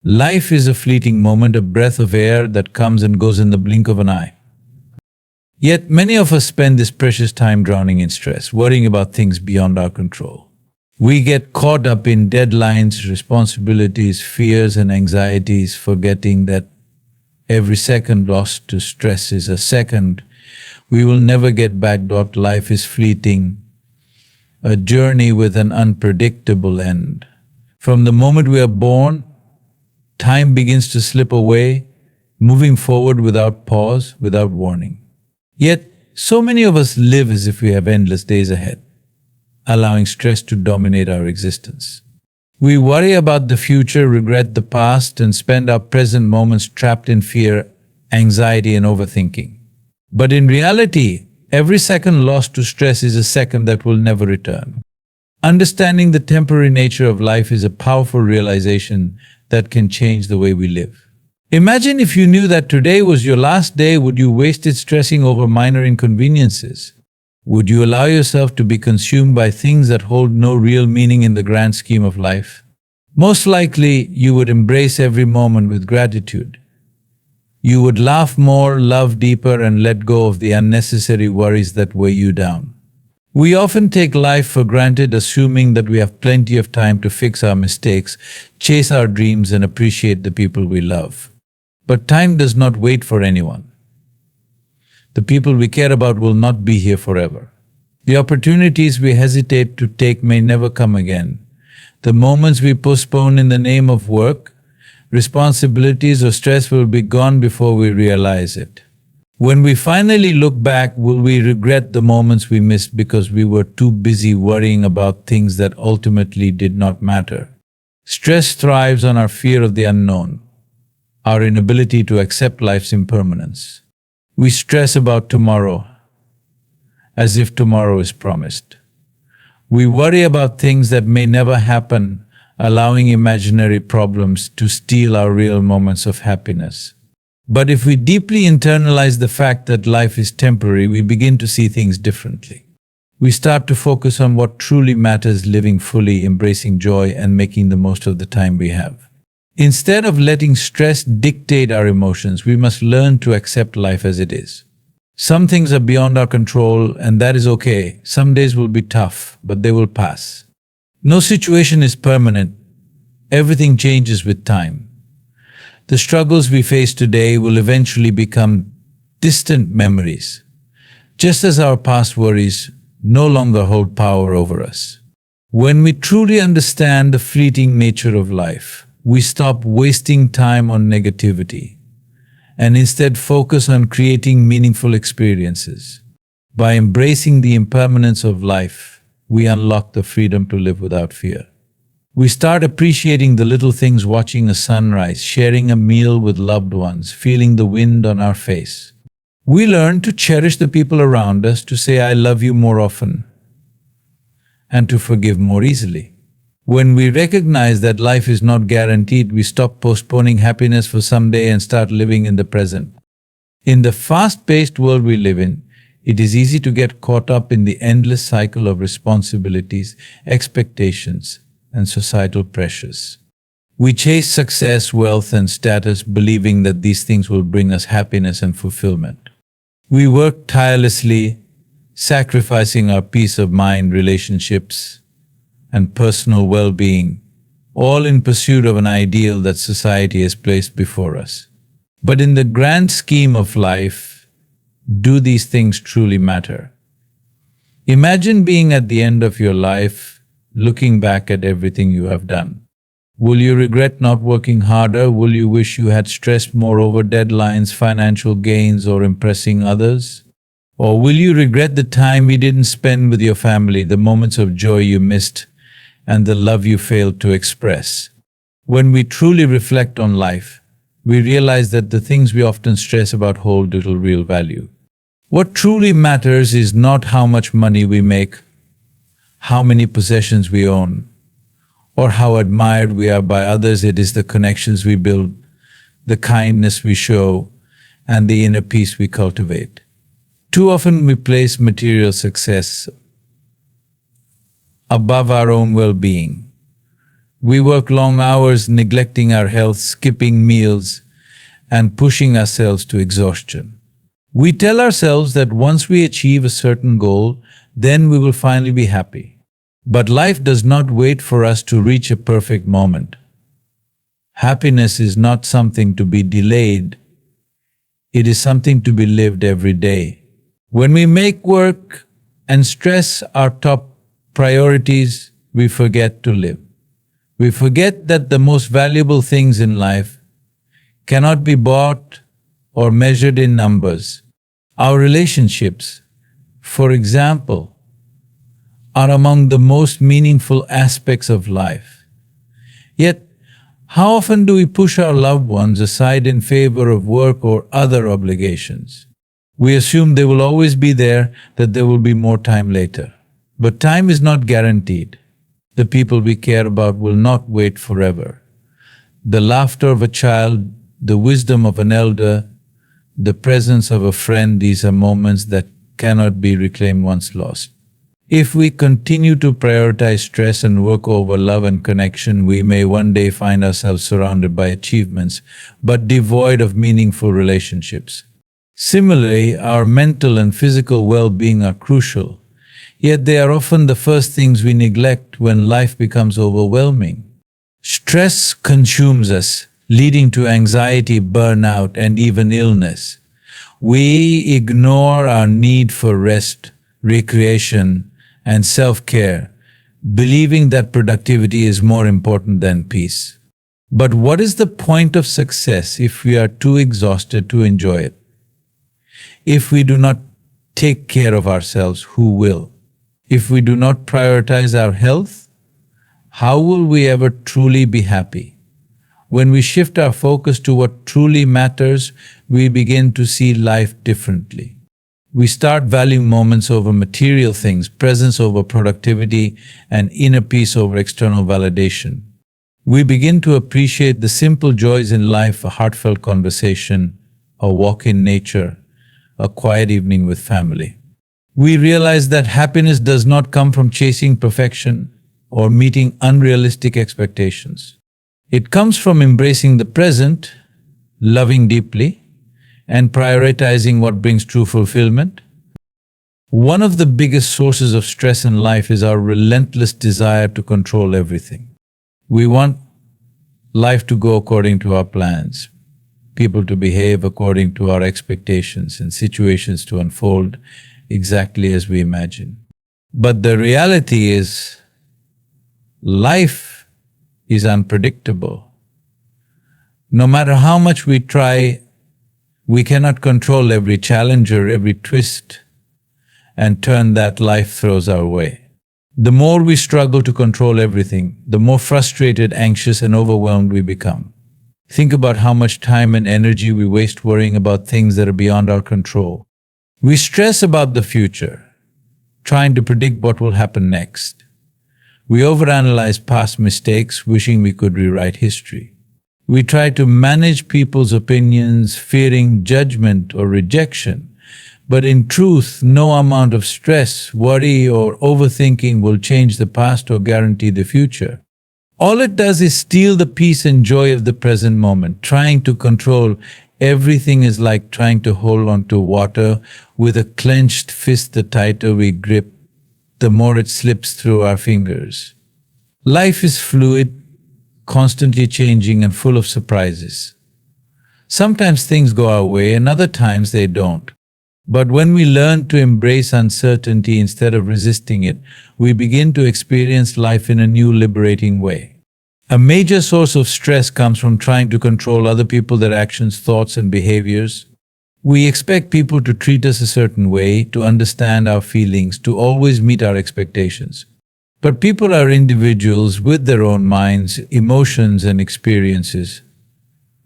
Life is a fleeting moment, a breath of air that comes and goes in the blink of an eye. Yet many of us spend this precious time drowning in stress, worrying about things beyond our control. We get caught up in deadlines, responsibilities, fears, and anxieties, forgetting that every second lost to stress is a second we will never get back. Life is fleeting, a journey with an unpredictable end. From the moment we are born, time begins to slip away, moving forward without pause, without warning. Yet, so many of us live as if we have endless days ahead, allowing stress to dominate our existence. We worry about the future, regret the past, and spend our present moments trapped in fear, anxiety, and overthinking. But in reality, every second lost to stress is a second that will never return. Understanding the temporary nature of life is a powerful realization that can change the way we live. Imagine if you knew that today was your last day. Would you waste it stressing over minor inconveniences? Would you allow yourself to be consumed by things that hold no real meaning in the grand scheme of life? Most likely, you would embrace every moment with gratitude. You would laugh more, love deeper, and let go of the unnecessary worries that weigh you down. We often take life for granted, assuming that we have plenty of time to fix our mistakes, chase our dreams, and appreciate the people we love. But time does not wait for anyone. The people we care about will not be here forever. The opportunities we hesitate to take may never come again. The moments we postpone in the name of work, responsibilities, or stress will be gone before we realize it. When we finally look back, will we regret the moments we missed because we were too busy worrying about things that ultimately did not matter? Stress thrives on our fear of the unknown, our inability to accept life's impermanence. We stress about tomorrow as if tomorrow is promised. We worry about things that may never happen, allowing imaginary problems to steal our real moments of happiness. But if we deeply internalize the fact that life is temporary, we begin to see things differently. We start to focus on what truly matters, living fully, embracing joy, and making the most of the time we have. Instead of letting stress dictate our emotions, we must learn to accept life as it is. Some things are beyond our control, and that is okay. Some days will be tough, but they will pass. No situation is permanent. Everything changes with time. The struggles we face today will eventually become distant memories, just as our past worries no longer hold power over us. When we truly understand the fleeting nature of life, we stop wasting time on negativity and instead focus on creating meaningful experiences. By embracing the impermanence of life, we unlock the freedom to live without fear. We start appreciating the little things, watching a sunrise, sharing a meal with loved ones, feeling the wind on our face. We learn to cherish the people around us, to say "I love you" more often, and to forgive more easily. When we recognize that life is not guaranteed, we stop postponing happiness for someday and start living in the present. In the fast-paced world we live in, it is easy to get caught up in the endless cycle of responsibilities, expectations, and societal pressures. We chase success, wealth, and status, believing that these things will bring us happiness and fulfillment. We work tirelessly, sacrificing our peace of mind, relationships, and personal well-being, all in pursuit of an ideal that society has placed before us. But in the grand scheme of life, do these things truly matter? Imagine being at the end of your life, looking back at everything you have done. Will you regret not working harder? Will you wish you had stressed more over deadlines, financial gains, or impressing others? Or will you regret the time you didn't spend with your family, the moments of joy you missed, and the love you failed to express? When we truly reflect on life, we realize that the things we often stress about hold little real value. What truly matters is not how much money we make, how many possessions we own, or how admired we are by others. It is the connections we build, the kindness we show, and the inner peace we cultivate. Too often we place material success above our own well-being, We work long hours, neglecting our health, skipping meals, and pushing ourselves to exhaustion. We tell ourselves that once we achieve a certain goal, then we will finally be happy. But life does not wait for us to reach a perfect moment. Happiness is not something to be delayed. It is something to be lived every day. When we make work and stress our top priorities, we forget to live. We forget that the most valuable things in life cannot be bought or measured in numbers. Our relationships, for example, are among the most meaningful aspects of life. Yet, how often do we push our loved ones aside in favor of work or other obligations? We assume they will always be there, that there will be more time later. But time is not guaranteed. The people we care about will not wait forever. The laughter of a child, the wisdom of an elder, the presence of a friend, these are moments that cannot be reclaimed once lost. If we continue to prioritize stress and work over love and connection, we may one day find ourselves surrounded by achievements, but devoid of meaningful relationships. Similarly, our mental and physical well-being are crucial, yet they are often the first things we neglect when life becomes overwhelming. Stress consumes us, leading to anxiety, burnout, and even illness. We ignore our need for rest, recreation, and self-care, believing that productivity is more important than peace. But what is the point of success if we are too exhausted to enjoy it? If we do not take care of ourselves, who will? If we do not prioritize our health, how will we ever truly be happy? When we shift our focus to what truly matters, we begin to see life differently. We start valuing moments over material things, presence over productivity, and inner peace over external validation. We begin to appreciate the simple joys in life, a heartfelt conversation, a walk in nature, a quiet evening with family. We realize that happiness does not come from chasing perfection or meeting unrealistic expectations. It comes from embracing the present, loving deeply, and prioritizing what brings true fulfillment. One of the biggest sources of stress in life is our relentless desire to control everything. We want life to go according to our plans, people to behave according to our expectations, and situations to unfold exactly as we imagine. But the reality is, life is unpredictable. No matter how much we try, we cannot control every challenge or every twist and turn that life throws our way. The more we struggle to control everything, the more frustrated, anxious, and overwhelmed we become. Think about how much time and energy we waste worrying about things that are beyond our control. We stress about the future, trying to predict what will happen next. We overanalyze past mistakes, wishing we could rewrite history. We try to manage people's opinions, fearing judgment or rejection. But in truth, no amount of stress, worry, or overthinking will change the past or guarantee the future. All it does is steal the peace and joy of the present moment. Trying to control everything is like trying to hold on to water with a clenched fist. The tighter we grip, the more it slips through our fingers. Life is fluid, constantly changing, and full of surprises. Sometimes things go our way and other times they don't. But when we learn to embrace uncertainty instead of resisting it, we begin to experience life in a new, liberating way. A major source of stress comes from trying to control other people, their actions, thoughts, and behaviors. We expect people to treat us a certain way, to understand our feelings, to always meet our expectations. But people are individuals with their own minds, emotions, and experiences.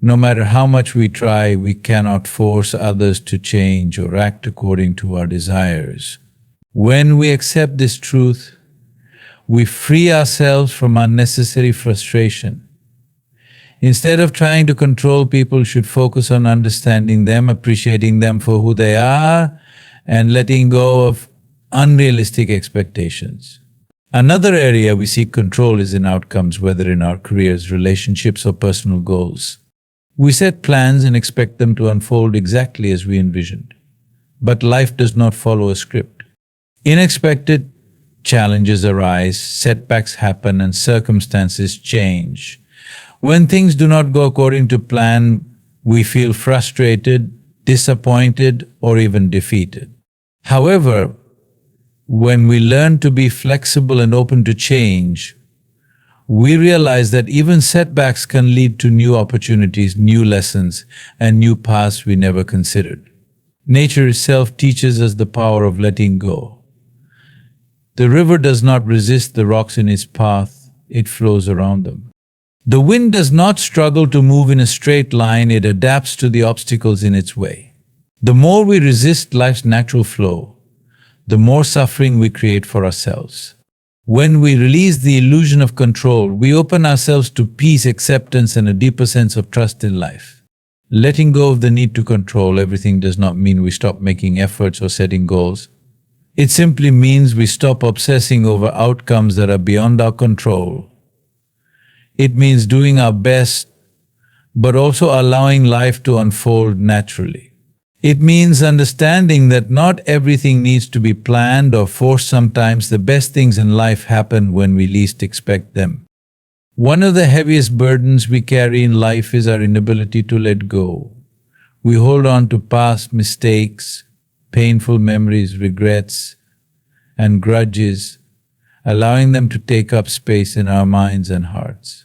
No matter how much we try, we cannot force others to change or act according to our desires. When we accept this truth, we free ourselves from unnecessary frustration. Instead of trying to control people, we should focus on understanding them, appreciating them for who they are, and letting go of unrealistic expectations. Another area we seek control is in outcomes, whether in our careers, relationships, or personal goals. We set plans and expect them to unfold exactly as we envisioned. But life does not follow a script. Unexpected challenges arise, setbacks happen, and circumstances change. When things do not go according to plan, we feel frustrated, disappointed, or even defeated. However, when we learn to be flexible and open to change, we realize that even setbacks can lead to new opportunities, new lessons, and new paths we never considered. Nature itself teaches us the power of letting go. The river does not resist the rocks in its path, it flows around them. The wind does not struggle to move in a straight line, it adapts to the obstacles in its way. The more we resist life's natural flow, the more suffering we create for ourselves. When we release the illusion of control, we open ourselves to peace, acceptance, and a deeper sense of trust in life. Letting go of the need to control everything does not mean we stop making efforts or setting goals. It simply means we stop obsessing over outcomes that are beyond our control. It means doing our best, but also allowing life to unfold naturally. It means understanding that not everything needs to be planned or forced. Sometimes the best things in life happen when we least expect them. One of the heaviest burdens we carry in life is our inability to let go. We hold on to past mistakes, painful memories, regrets, and grudges, allowing them to take up space in our minds and hearts.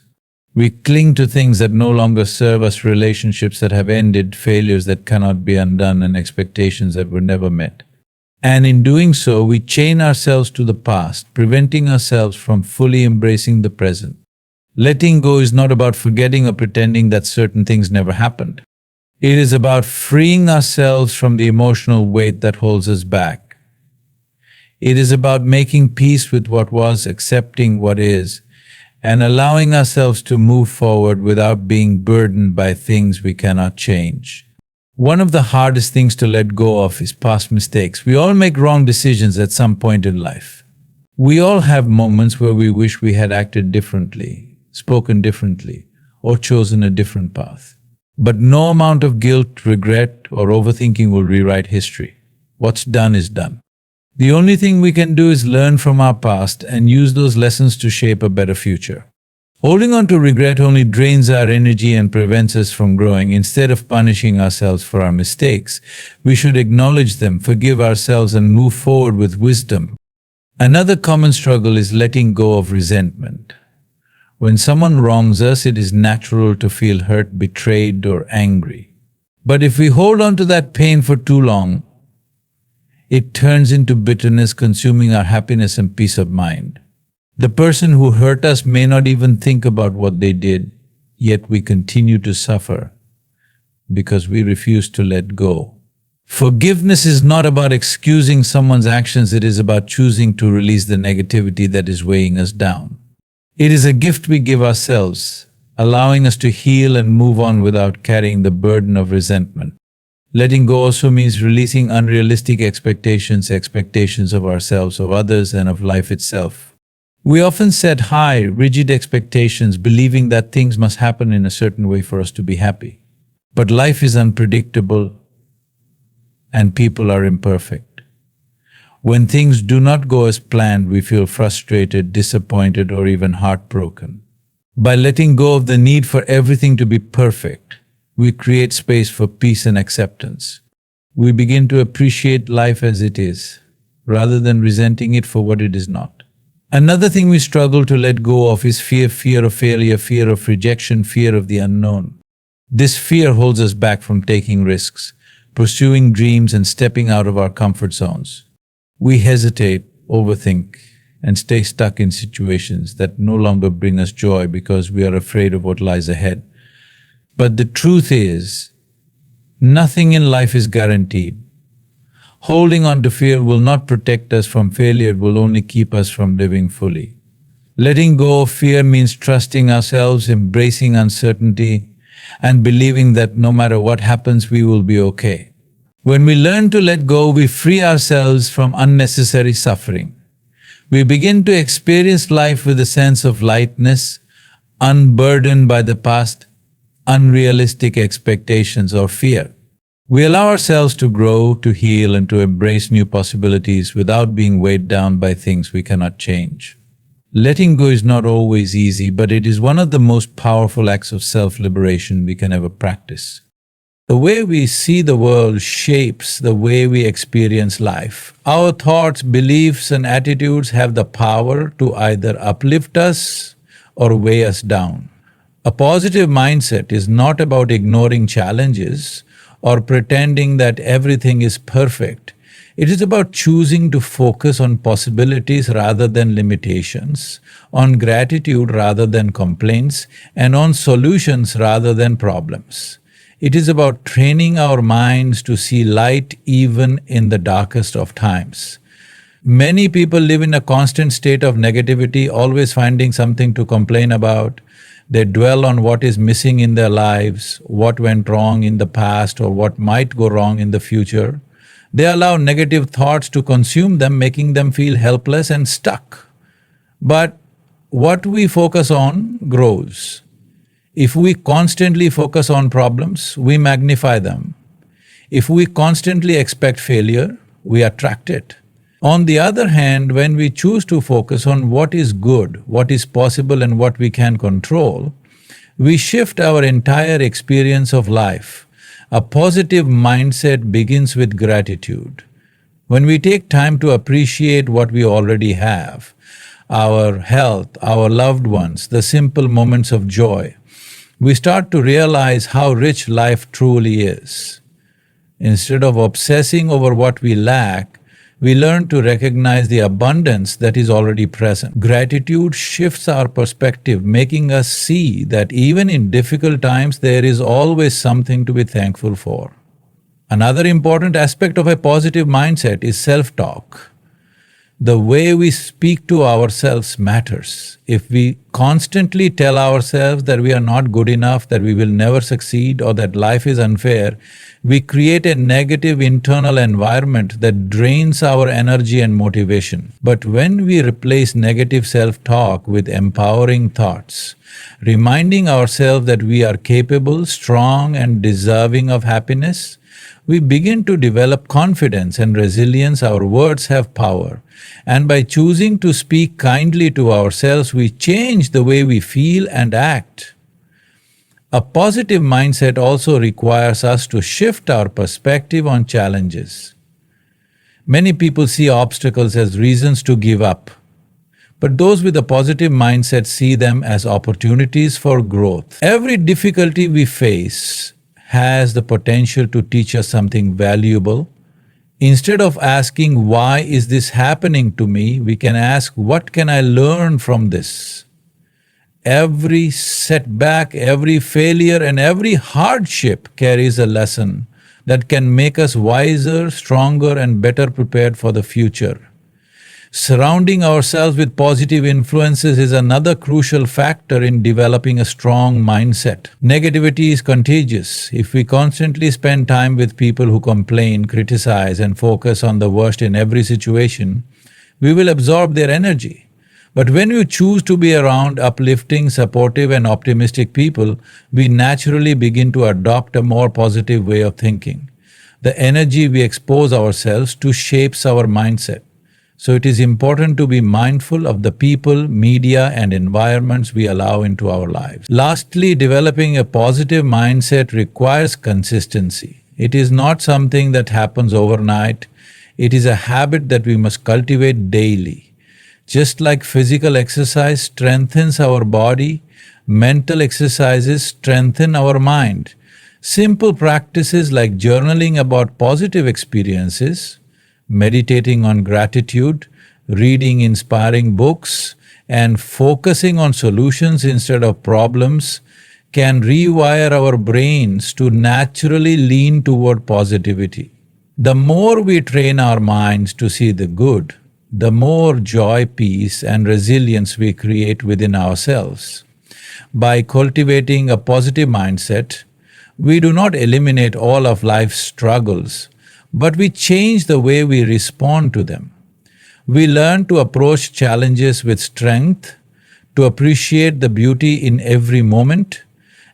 We cling to things that no longer serve us, relationships that have ended, failures that cannot be undone, and expectations that were never met. And in doing so, we chain ourselves to the past, preventing ourselves from fully embracing the present. Letting go is not about forgetting or pretending that certain things never happened. It is about freeing ourselves from the emotional weight that holds us back. It is about making peace with what was, accepting what is, and allowing ourselves to move forward without being burdened by things we cannot change. One of the hardest things to let go of is past mistakes. We all make wrong decisions at some point in life. We all have moments where we wish we had acted differently, spoken differently, or chosen a different path. But no amount of guilt, regret, or overthinking will rewrite history. What's done is done. The only thing we can do is learn from our past and use those lessons to shape a better future. Holding on to regret only drains our energy and prevents us from growing. Instead of punishing ourselves for our mistakes, we should acknowledge them, forgive ourselves, and move forward with wisdom. Another common struggle is letting go of resentment. When someone wrongs us, it is natural to feel hurt, betrayed, or angry. But if we hold on to that pain for too long, it turns into bitterness, consuming our happiness and peace of mind. The person who hurt us may not even think about what they did, yet we continue to suffer because we refuse to let go. Forgiveness is not about excusing someone's actions, it is about choosing to release the negativity that is weighing us down. It is a gift we give ourselves, allowing us to heal and move on without carrying the burden of resentment. Letting go also means releasing unrealistic expectations of ourselves, of others, and of life itself. We often set high, rigid expectations, believing that things must happen in a certain way for us to be happy. But life is unpredictable, and people are imperfect. When things do not go as planned, we feel frustrated, disappointed, or even heartbroken. By letting go of the need for everything to be perfect, we create space for peace and acceptance. We begin to appreciate life as it is, rather than resenting it for what it is not. Another thing we struggle to let go of is fear of failure, fear of rejection, fear of the unknown. This fear holds us back from taking risks, pursuing dreams, and stepping out of our comfort zones. We hesitate, overthink, and stay stuck in situations that no longer bring us joy because we are afraid of what lies ahead. But the truth is, nothing in life is guaranteed. Holding on to fear will not protect us from failure, it will only keep us from living fully. Letting go of fear means trusting ourselves, embracing uncertainty, and believing that no matter what happens, we will be okay. When we learn to let go, we free ourselves from unnecessary suffering. We begin to experience life with a sense of lightness, unburdened by the past, unrealistic expectations or fear. We allow ourselves to grow, to heal, and to embrace new possibilities without being weighed down by things we cannot change. Letting go is not always easy, but it is one of the most powerful acts of self-liberation we can ever practice. The way we see the world shapes the way we experience life. Our thoughts, beliefs, and attitudes have the power to either uplift us or weigh us down. A positive mindset is not about ignoring challenges or pretending that everything is perfect. It is about choosing to focus on possibilities rather than limitations, on gratitude rather than complaints, and on solutions rather than problems. It is about training our minds to see light even in the darkest of times. Many people live in a constant state of negativity, always finding something to complain about. They dwell on what is missing in their lives, what went wrong in the past, or what might go wrong in the future. They allow negative thoughts to consume them, making them feel helpless and stuck. But what we focus on grows. If we constantly focus on problems, we magnify them. If we constantly expect failure, we attract it. On the other hand, when we choose to focus on what is good, what is possible, and what we can control, we shift our entire experience of life. A positive mindset begins with gratitude. When we take time to appreciate what we already have, our health, our loved ones, the simple moments of joy, we start to realize how rich life truly is. Instead of obsessing over what we lack, we learn to recognize the abundance that is already present. Gratitude shifts our perspective, making us see that even in difficult times there is always something to be thankful for. Another important aspect of a positive mindset is self-talk. The way we speak to ourselves matters. If we constantly tell ourselves that we are not good enough, that we will never succeed, or that life is unfair, we create a negative internal environment that drains our energy and motivation. But when we replace negative self-talk with empowering thoughts, reminding ourselves that we are capable, strong, and deserving of happiness, we begin to develop confidence and resilience. Our words have power, and by choosing to speak kindly to ourselves, we change the way we feel and act. A positive mindset also requires us to shift our perspective on challenges. Many people see obstacles as reasons to give up, but those with a positive mindset see them as opportunities for growth. Every difficulty we face has the potential to teach us something valuable. Instead of asking, "Why is this happening to me?" we can ask, "What can I learn from this?" Every setback, every failure, and every hardship carries a lesson that can make us wiser, stronger, and better prepared for the future. Surrounding ourselves with positive influences is another crucial factor in developing a strong mindset. Negativity is contagious. If we constantly spend time with people who complain, criticize, and focus on the worst in every situation, we will absorb their energy. But when you choose to be around uplifting, supportive, and optimistic people, we naturally begin to adopt a more positive way of thinking. The energy we expose ourselves to shapes our mindset. So it is important to be mindful of the people, media, and environments we allow into our lives. Lastly, developing a positive mindset requires consistency. It is not something that happens overnight. It is a habit that we must cultivate daily. Just like physical exercise strengthens our body, mental exercises strengthen our mind. Simple practices like journaling about positive experiences, meditating on gratitude, reading inspiring books, and focusing on solutions instead of problems can rewire our brains to naturally lean toward positivity. The more we train our minds to see the good, the more joy, peace, and resilience we create within ourselves. By cultivating a positive mindset, we do not eliminate all of life's struggles, but we change the way we respond to them. We learn to approach challenges with strength, to appreciate the beauty in every moment,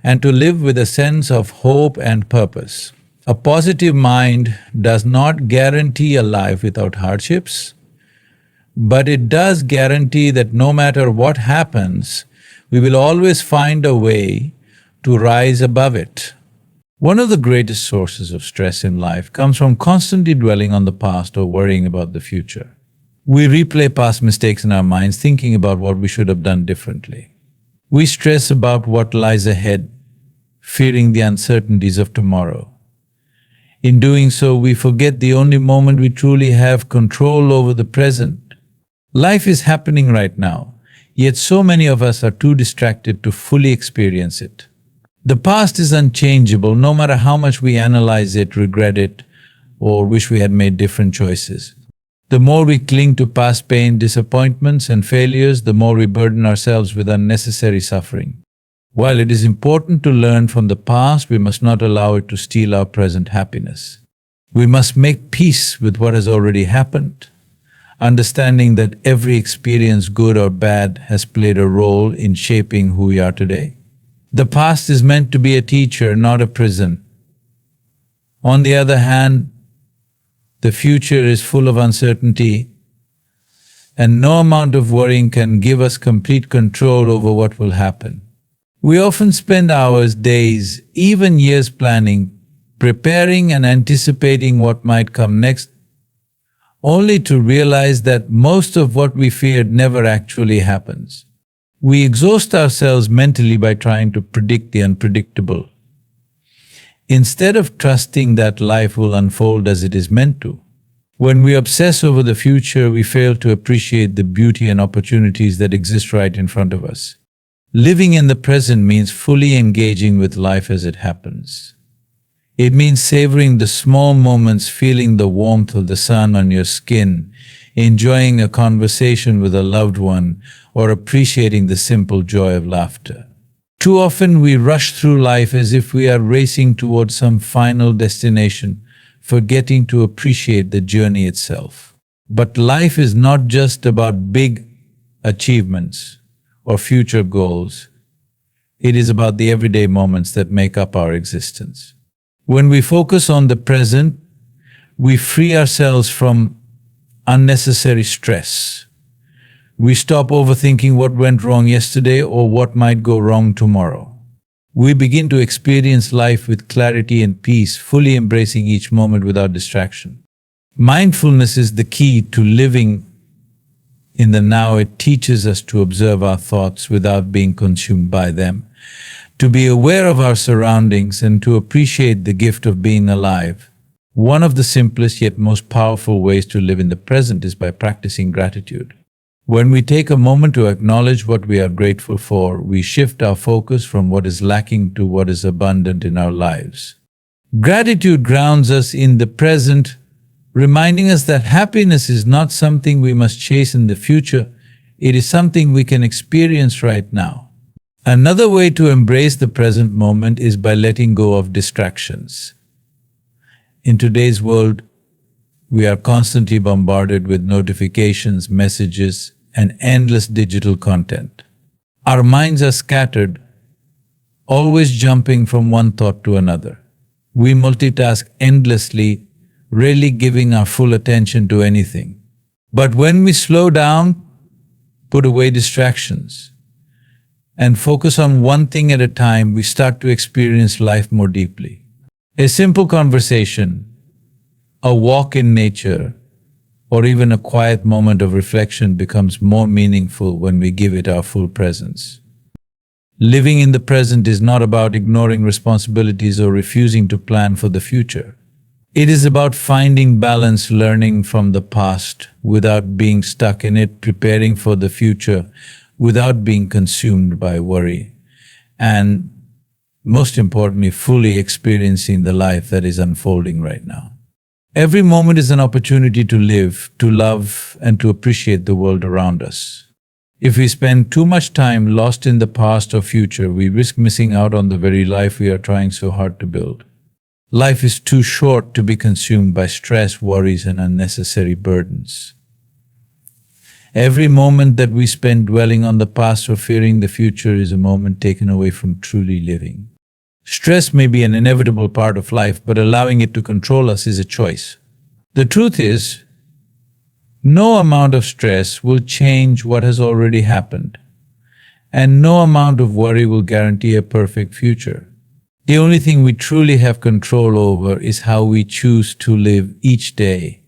and to live with a sense of hope and purpose. A positive mind does not guarantee a life without hardships, but it does guarantee that no matter what happens, we will always find a way to rise above it. One of the greatest sources of stress in life comes from constantly dwelling on the past or worrying about the future. We replay past mistakes in our minds, thinking about what we should have done differently. We stress about what lies ahead, fearing the uncertainties of tomorrow. In doing so, we forget the only moment we truly have control over, the present. Life is happening right now, yet so many of us are too distracted to fully experience it. The past is unchangeable, no matter how much we analyze it, regret it, or wish we had made different choices. The more we cling to past pain, disappointments, and failures, the more we burden ourselves with unnecessary suffering. While it is important to learn from the past, we must not allow it to steal our present happiness. We must make peace with what has already happened, understanding that every experience, good or bad, has played a role in shaping who we are today. The past is meant to be a teacher, not a prison. On the other hand, the future is full of uncertainty, and no amount of worrying can give us complete control over what will happen. We often spend hours, days, even years planning, preparing and anticipating what might come next, only to realize that most of what we feared never actually happens. We exhaust ourselves mentally by trying to predict the unpredictable, instead of trusting that life will unfold as it is meant to. When we obsess over the future, we fail to appreciate the beauty and opportunities that exist right in front of us. Living in the present means fully engaging with life as it happens. It means savoring the small moments, feeling the warmth of the sun on your skin, enjoying a conversation with a loved one, or appreciating the simple joy of laughter. Too often we rush through life as if we are racing towards some final destination, forgetting to appreciate the journey itself. But life is not just about big achievements or future goals. It is about the everyday moments that make up our existence. When we focus on the present, we free ourselves from unnecessary stress. We stop overthinking what went wrong yesterday or what might go wrong tomorrow. We begin to experience life with clarity and peace, fully embracing each moment without distraction. Mindfulness is the key to living in the now. It teaches us to observe our thoughts without being consumed by them, to be aware of our surroundings, and to appreciate the gift of being alive. One of the simplest yet most powerful ways to live in the present is by practicing gratitude. When we take a moment to acknowledge what we are grateful for, we shift our focus from what is lacking to what is abundant in our lives. Gratitude grounds us in the present, reminding us that happiness is not something we must chase in the future, it is something we can experience right now. Another way to embrace the present moment is by letting go of distractions. In today's world, we are constantly bombarded with notifications, messages, and endless digital content. Our minds are scattered, always jumping from one thought to another. We multitask endlessly, rarely giving our full attention to anything. But when we slow down, put away distractions, and focus on one thing at a time, we start to experience life more deeply. A simple conversation, a walk in nature, or even a quiet moment of reflection becomes more meaningful when we give it our full presence. Living in the present is not about ignoring responsibilities or refusing to plan for the future. It is about finding balance, learning from the past without being stuck in it, preparing for the future without being consumed by worry, and most importantly, fully experiencing the life that is unfolding right now. Every moment is an opportunity to live, to love, and to appreciate the world around us. If we spend too much time lost in the past or future, we risk missing out on the very life we are trying so hard to build. Life is too short to be consumed by stress, worries, and unnecessary burdens. Every moment that we spend dwelling on the past or fearing the future is a moment taken away from truly living. Stress may be an inevitable part of life, but allowing it to control us is a choice. The truth is, no amount of stress will change what has already happened, and no amount of worry will guarantee a perfect future. The only thing we truly have control over is how we choose to live each day.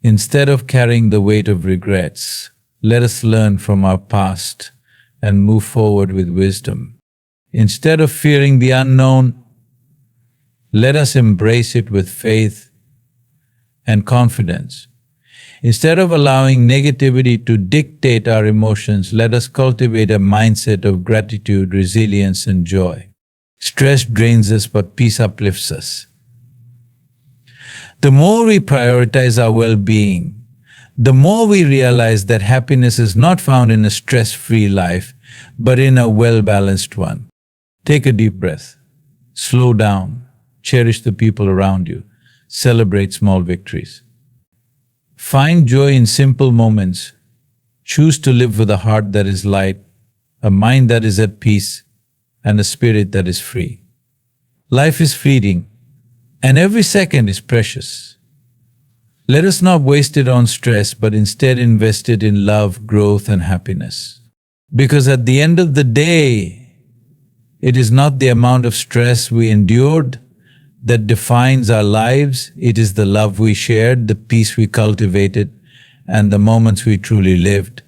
Instead of carrying the weight of regrets, let us learn from our past and move forward with wisdom. Instead of fearing the unknown, let us embrace it with faith and confidence. Instead of allowing negativity to dictate our emotions, let us cultivate a mindset of gratitude, resilience, and joy. Stress drains us, but peace uplifts us. The more we prioritize our well-being, the more we realize that happiness is not found in a stress-free life, but in a well-balanced one. Take a deep breath. Slow down. Cherish the people around you. Celebrate small victories. Find joy in simple moments. Choose to live with a heart that is light, a mind that is at peace, and a spirit that is free. Life is fleeting, and every second is precious. Let us not waste it on stress, but instead invest it in love, growth, and happiness. Because at the end of the day, it is not the amount of stress we endured that defines our lives. It is the love we shared, the peace we cultivated, and the moments we truly lived.